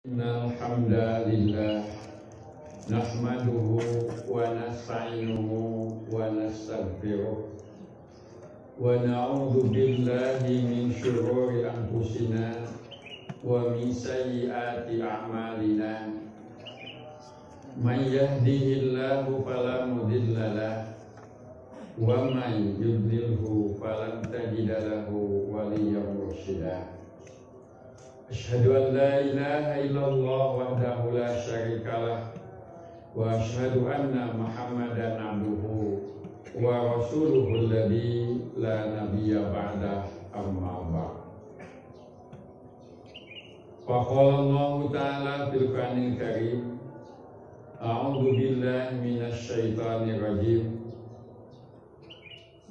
Innal hamdalillah nahmaduhu wa nasta'inuhu wa nastaghfiruh wa na'udzu billahi min syururi anfusina wa min sayyiati a'malina. Man yahdihillahu fala mudhillalah wa man yudlilhu falan tajida lahu waliyyan mursyida. Asyhadu an la ilaha illallah wahdahu la syarikalah wa asyhadu anna Muhammadan abduhu wa rasuluhu alladzi la nabiyya ba'dah, amma ba'd. Fa qala Allah ta'ala fil Qur'anil Karim, a'udzu billahi minasy syaithanir rajim.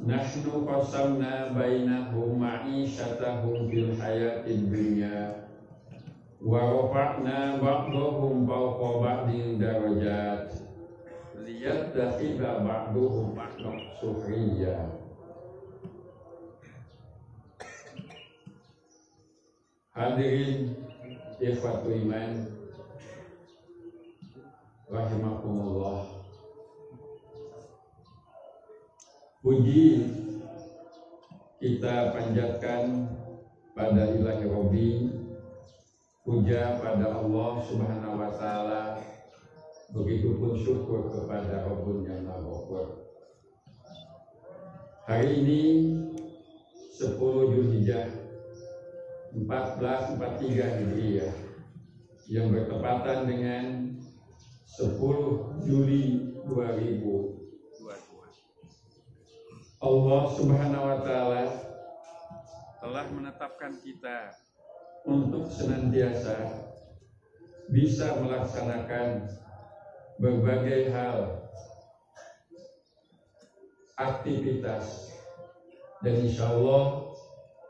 Nahnu qasamna bainahum ma'isyatahum fil hayatid dunya wa rafa'na ba'dahum fawqa ba'din darajat liyattakhidha ba'duhum ba'dan sukhriya. Hadirin ikhwatul iman rahimakumullah. Puji kita panjatkan pada Ilahi Rabbi, puja pada Allah Subhanahu wa Ta'ala, begitupun syukur kepada Rabbun yang Maha Ghafur. Hari ini 10 Zulhijjah 1443 Hijriah yang bertepatan dengan 10 Juli 2022. Allah Subhanahu wa Ta'ala telah menetapkan kita untuk senantiasa bisa melaksanakan berbagai hal aktivitas, dan insya Allah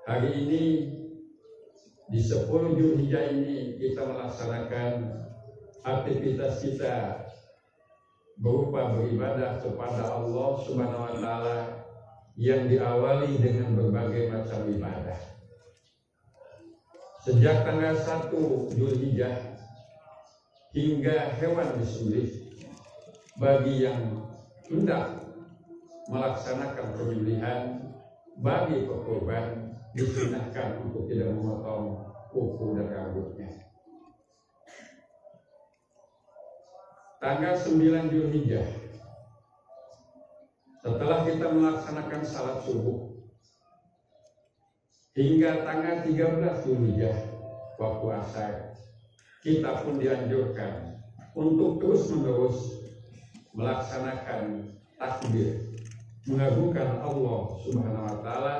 hari ini di 10 Zulhijjah ini kita melaksanakan aktivitas kita berupa beribadah kepada Allah Subhanahu wa Ta'ala yang diawali dengan berbagai macam ibadah. Sejak tanggal 1 Zulhijjah hingga hewan disembelih, bagi yang hendak melaksanakan penyembelihan, bagi pekurban disunahkan untuk tidak memotong kuku dan rambutnya. Tanggal 9 Zulhijjah, setelah kita melaksanakan salat subuh, hingga tanggal 13 Zulhijjah waktu asar, kita pun dianjurkan untuk terus-menerus melaksanakan takbir, mengagungkan Allah Subhanahu wa Ta'ala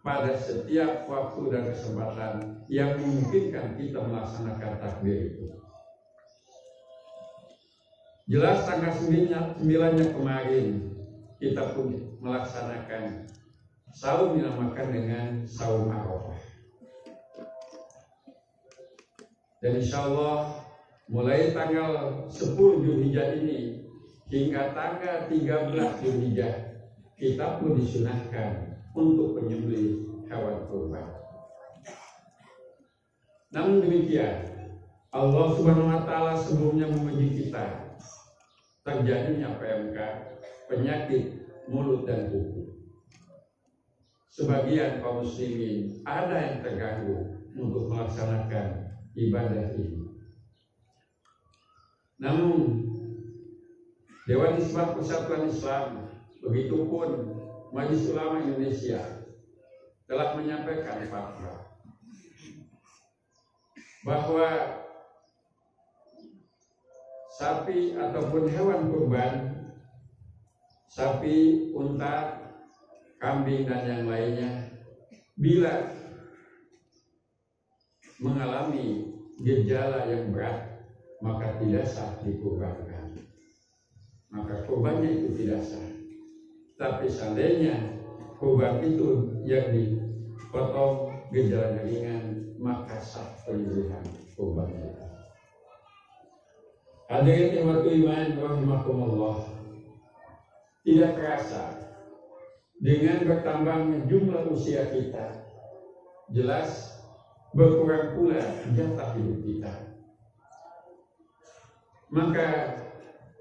pada setiap waktu dan kesempatan yang memungkinkan kita melaksanakan takbir itu. Jelas tanggal 9-nya kemarin kita pun melaksanakan saum dinamakan dengan saum Arafah. Dan insya Allah mulai tanggal 10 Zulhijjah ini hingga tanggal 13 Zulhijjah kita pun disunahkan untuk menyembelih hewan kurban. Namun demikian, Allah Subhanahu wa Ta'ala sebelumnya memuji kita terjadinya PMK, penyakit mulut dan kuku. Sebagian kaum muslimin ada yang terganggu untuk melaksanakan ibadah ini. Namun Dewan Isbat Persatuan Islam, begitupun Majelis Ulama Indonesia telah menyampaikan fatwa bahwa sapi ataupun hewan kurban, sapi, unta, kambing dan yang lainnya, bila mengalami gejala yang berat maka tidak sah dikurbankan, maka kurbannya itu tidak sah. Tapi seandainya kurban itu yang dipotong gejalanya ringan, maka sah penyembelihan kurban itu. Hadirin ikhwatul iman rahimakumullah, tidak terasa dengan bertambahnya jumlah usia kita, jelas berkurang pula jatah hidup kita. Maka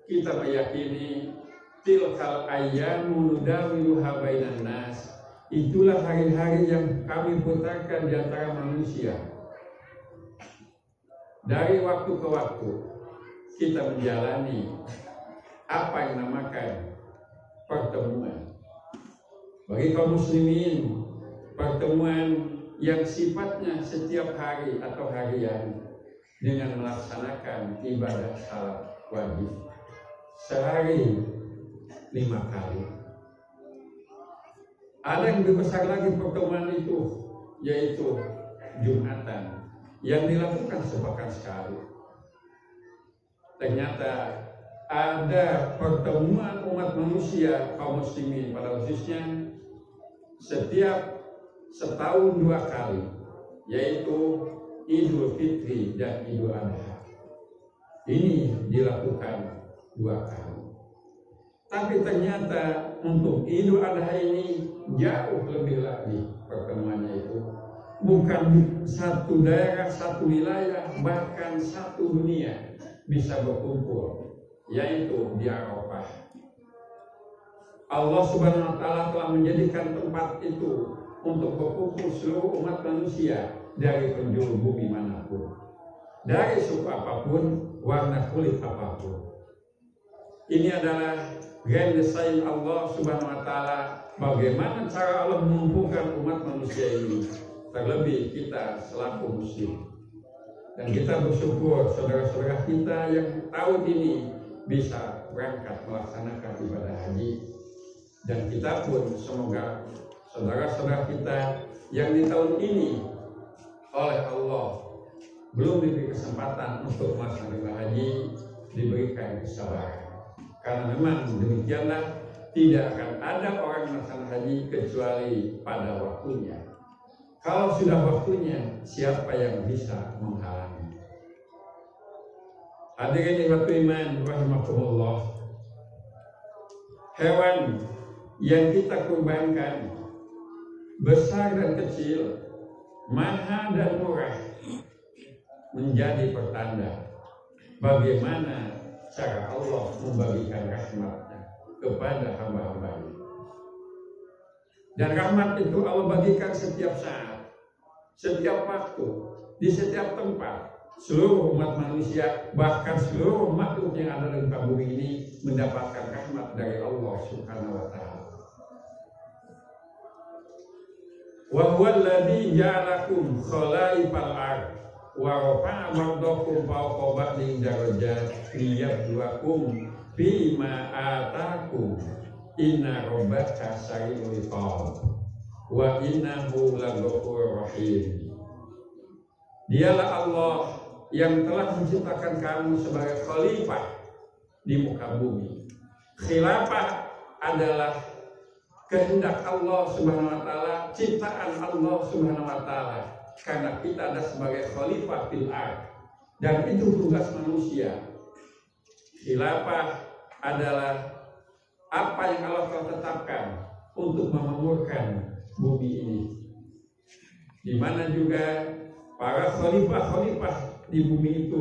kita meyakini tilkal ayyamu nudawiluha bainan nas, itulah hari-hari yang kami putarkan di antara manusia. Dari waktu ke waktu kita menjalani apa yang dinamakan pertemuan. Bagi kaum muslimin, pertemuan yang sifatnya setiap hari atau harian dengan melaksanakan ibadah salat wajib sehari 5 kali. Ada yang lebih besar lagi pertemuan itu, yaitu Jumatan yang dilakukan sepekan sekali. Ternyata ada pertemuan umat manusia kaum muslimin pada khususnya setiap setahun 2 kali, yaitu Idul Fitri dan Idul Adha. Ini dilakukan 2 kali. Tapi ternyata untuk Idul Adha ini jauh lebih lagi pertemuannya itu. Bukan satu daerah, satu wilayah, bahkan satu dunia bisa berkumpul, yaitu di Arafah. Allah Subhanahu wa Ta'ala telah menjadikan tempat itu untuk berkumpul seluruh umat manusia dari penjuru bumi manapun, dari suku apapun, warna kulit apapun. Ini adalah grand design Allah Subhanahu wa Ta'ala, bagaimana cara Allah mengumpulkan umat manusia ini, terlebih kita selaku muslim. Dan kita bersyukur saudara-saudara kita yang tahun ini bisa berangkat melaksanakan ibadah haji. Dan kita pun semoga saudara-saudara kita yang di tahun ini oleh Allah belum diberi kesempatan untuk melaksanakan ibadah haji diberikan kesabaran. Karena memang demikianlah, tidak akan ada orang melaksanakan haji kecuali pada waktunya. Kalau sudah waktunya, siapa yang bisa menghalangi? Hadirin ikhwatul iman rahimakumullah. Hewan yang kita kurbankan, besar dan kecil, mahal dan murah, menjadi pertanda bagaimana cara Allah membagikan rahmatnya kepada hamba-hambanya. Dan rahmat itu Allah bagikan setiap saat, setiap waktu, di setiap tempat. Seluruh umat manusia, bahkan seluruh makhluk yang ada di muka bumi ini mendapatkan rahmat dari Allah Subhanahu wa Ta'ala. Wa huwal ladzi ja'alakum khalaifal ardh wa rafa'a ba'dakum fawqa ba'din darajat liyabluwakum bima atakum inna rabbaka sari'ul iqab wa innahu laghafurur rahim. Dialah Allah yang telah menciptakan kamu sebagai khalifah di muka bumi. Khilafah adalah kehendak Allah Subhanahu wa Ta'ala, ciptaan Allah Subhanahu wa Ta'ala. Karena kita ada sebagai khalifah fil ardh, dan itu tugas manusia. Khilafah adalah apa yang Allah telah tetapkan untuk memakmurkan bumi ini, di mana juga para khalifah-khalifah di bumi itu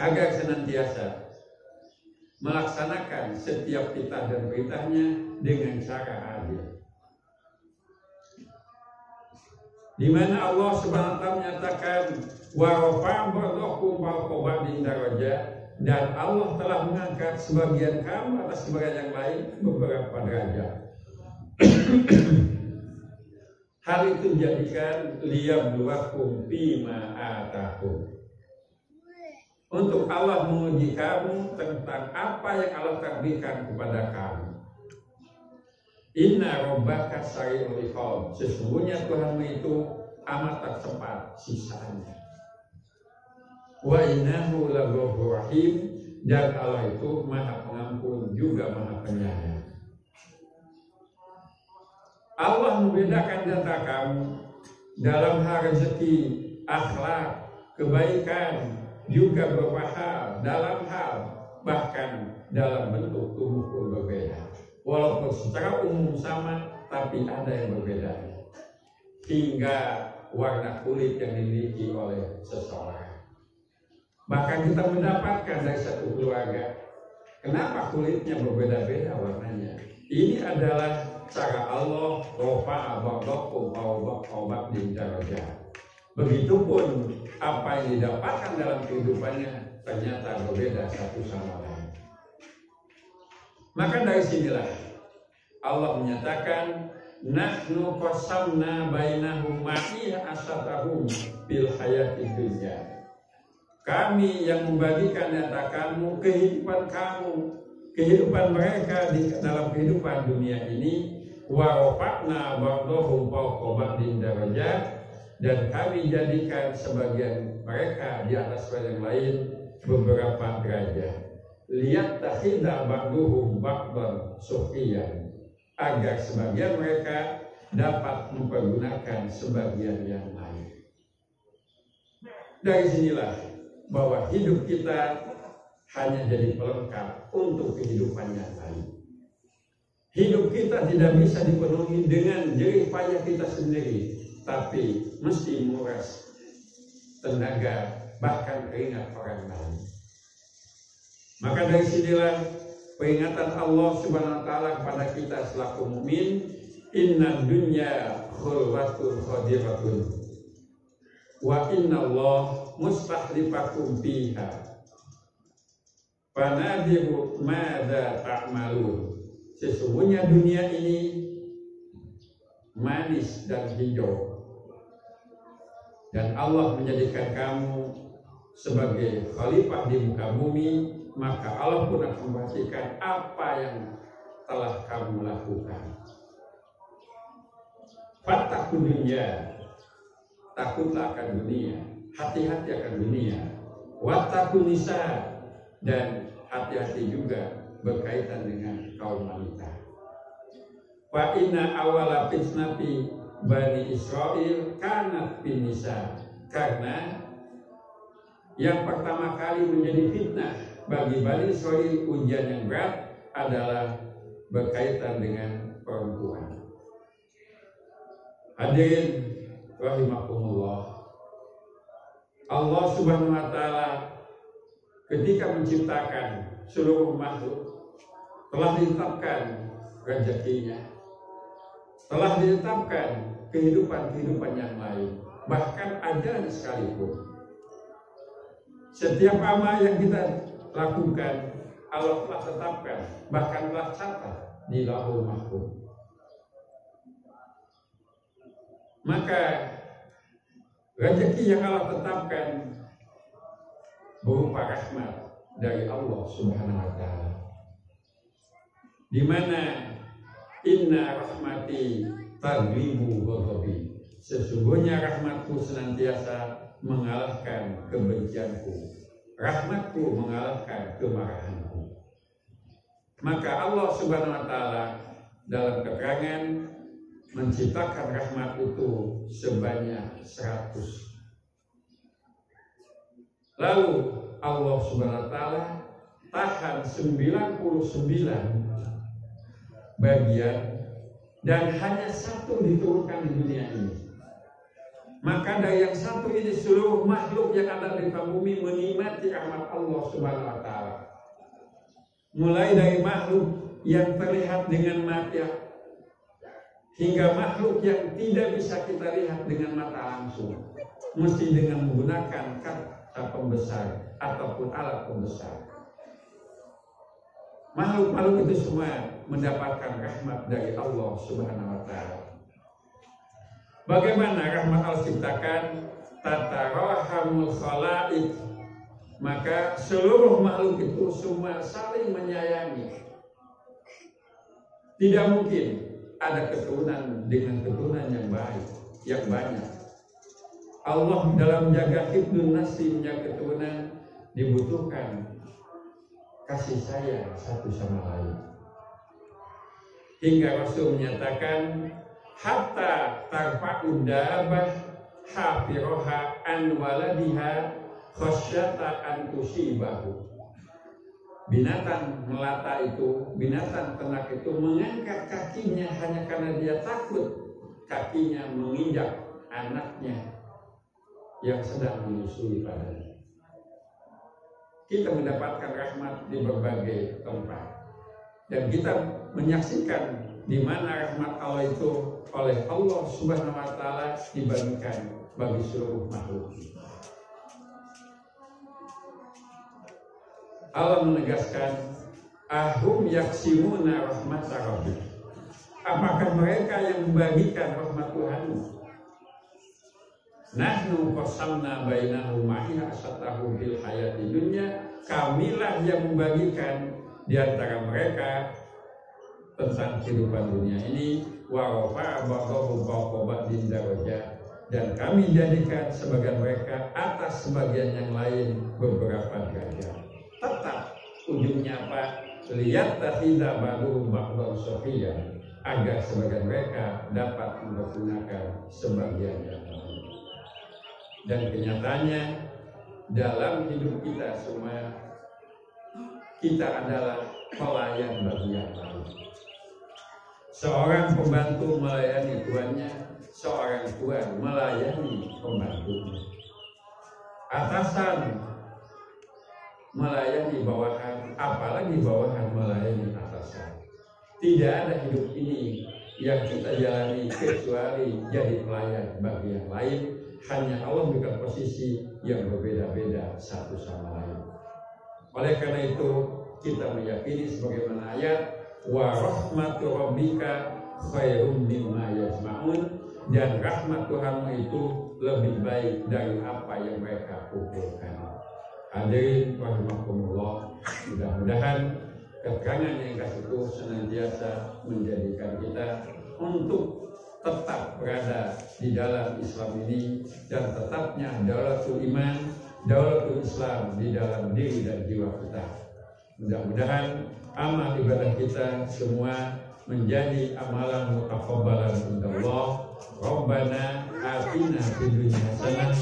agar senantiasa melaksanakan setiap titah dan perintahnya dengan cara adil. Di mana Allah Subhanahu wa Ta'ala menyatakan wa rafa'a ba'dakum fawqa ba'din darajat, dan Allah telah mengangkat sebagian kamu atas sebagian yang lain beberapa derajat. Hal itu dijadikan liyabluwakum bima atakum, untuk Allah menguji kamu tentang apa yang Allah berikan kepada kamu. Inna rabbaka sari'ul iqab, sesungguhnya Tuhanmu itu amat cepat sisaannya. Wa innahu laghafurur rahim, dan Allah itu Maha Pengampun juga Maha Penyayang. Allah membedakan antara kamu dalam hal rezeki, akhlak, kebaikan, juga beberapa hal, dalam hal bahkan dalam bentuk tubuh pun berbeda. Walaupun secara umum sama, tapi ada yang berbeda. Hingga warna kulit yang dimiliki oleh seseorang. Bahkan kita mendapatkan dari satu keluarga. Kenapa kulitnya berbeda-beda warnanya? Ini adalah cara Allah rofa'a ba'dakum fawqa ba'din darajat. Begitupun apa yang didapatkan dalam kehidupannya ternyata berbeda satu sama lain. Maka dari sinilah Allah menyatakan nahnu qasamna bainahum ma'iyasatahum bil hayatid dunya. Kami yang membagikan antara kamu, kehidupan mereka di dalam kehidupan dunia ini, wa rafa'na ba'dahum fawqa ba'din darajat, dan kami jadikan sebagian mereka di atas yang lain beberapa derajat. Lihat takhidha ba'duhum ba'dan sukhriyan, agar sebagian mereka dapat mempergunakan sebagian yang lain. Dari sinilah bahwa hidup kita hanya jadi pelengkap untuk kehidupan yang lain. Hidup kita tidak bisa dipenuhi dengan jerih payah kita sendiri, tapi mesti menguras tenaga bahkan keringat orang lain. Maka dari sinilah peringatan Allah Subhanahu wa taala kepada kita selaku mukmin, inna dunya khulwatun khadiratun wa inna Allah mustahlifakum fiha fanadiru madza ta'malun. Sesungguhnya dunia ini manis dan hijau, dan Allah menjadikan kamu sebagai khalifah di muka bumi, maka Allah pun akan memperhatikan apa yang telah kamu lakukan. Fattaqu dunya, takutlah akan dunia, hati-hati akan dunia. Wattaqun nisa, dan hati-hati juga berkaitan dengan kaum wanita. Fa inna awala fitnati Bani Israil kanat bin nisa, karena yang pertama kali menjadi fitnah bagi Bani Israil, ujian yang berat, adalah berkaitan dengan perempuan. Hadirin rahimakumullah, Allah Subhanahu wa taala ketika menciptakan seluruh makhluk telah ditetapkan rezekinya, telah ditetapkan kehidupan yang lain, bahkan ajaran sekalipun. Setiap amal yang kita lakukan Allah telah tetapkan, bahkan telah catat di Lauhul Mahfuz. Maka rezeki yang Allah tetapkan berupa rahmat dari Allah Subhanahu wa taala, di mana inna rahmati taglibu ghadabi, sesungguhnya rahmatku senantiasa mengalahkan kebencianku, rahmatku mengalahkan kemarahanku. Maka Allah Subhanahu wa taala dalam keterangan menciptakan rahmat itu sebanyak 100. Lalu Allah Subhanahu wa taala tahan 99 bagian dan hanya satu diturunkan di dunia ini. Maka dari yang satu ini seluruh makhluk yang ada di bumi menikmati rahmat Allah Subhanahu wa taala. Mulai dari makhluk yang terlihat dengan mata hingga makhluk yang tidak bisa kita lihat dengan mata langsung, mesti dengan menggunakan kata pembesar ataupun alat pembesar. Makhluk-makhluk itu semua mendapatkan rahmat dari Allah Subhanahu wa taala. Bagaimana rahmat Allah ciptakan? Tatarahamul khalaik, maka seluruh makhluk itu semua saling menyayangi. Tidak mungkin ada keturunan dengan keturunan yang baik, yang banyak. Allah dalam menjaga hifdzun nasli, menjaga keturunan, dibutuhkan kasih sayang satu sama lain. Hingga Rasul menyatakan, hatta tarfa'u dabah hafiroha an waladiha khasyata an tusibahu. Binatang melata itu, binatang ternak itu mengangkat kakinya hanya karena dia takut kakinya menginjak anaknya yang sedang menyusui padanya. kita mendapatkan rahmat di berbagai tempat. Dan kita menyaksikan di mana rahmat Allah itu oleh Allah Subhanahu wa taala dibagikan bagi seluruh makhluk. Allah menegaskan, ahum yaksimuna rahmat rabbik. Apakah mereka yang membagikan rahmat Tuhanmu? Nahnu qasamna bainahum ma'ishatahum fil hayati dunya. Kamilah yang membagikan di antara mereka tentang kehidupan dunia ini, wa rafa'a ba'dahum fawqa ba'din darajat, dan kami jadikan sebagian mereka atas sebagian yang lain beberapa derajat. Tetap ujungnya apa? Lihat tahidah ba'dahum ba'dan sofiyah, agar sebagian mereka dapat mempergunakan sebagian yang lain. Dan kenyataannya dalam hidup kita semua, kita adalah pelayan bagi yang lain. Seorang pembantu melayani tuannya, seorang tuan melayani pembantunya. Atasan melayani bawahan, apalagi bawahan melayani atasan. Tidak ada hidup ini yang kita jalani kecuali jadi pelayan bagi yang lain. Hanya Allah memberikan posisi yang berbeda-beda satu sama lain. Oleh karena itu kita meyakini sebagaimana ayat, wa rahmatu rabbika khairum mimma yajma'un, dan rahmat Tuhanmu itu lebih baik dari apa yang mereka kumpulkan. Hadirin rahimakumullah, mudah-mudahan keterangan yang kasih itu senantiasa menjadikan kita untuk tetap berada di dalam Islam ini, dan tetapnya daulatul iman, daulatul Islam di dalam diri dan jiwa kita. Mudah-mudahan amal ibadah kita semua menjadi amalan mutaqabbalan indallah. Rabbana atina fid dunya hasanah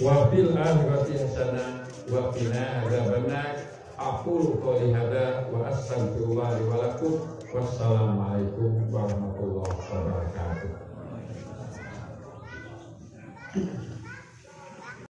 wa fil akhirati hasanah wa qina adzabannar. Aqulu qouli hadza wa astaghfirullah li wa lakum. Wassalamualaikum warahmatullahi wabarakatuh.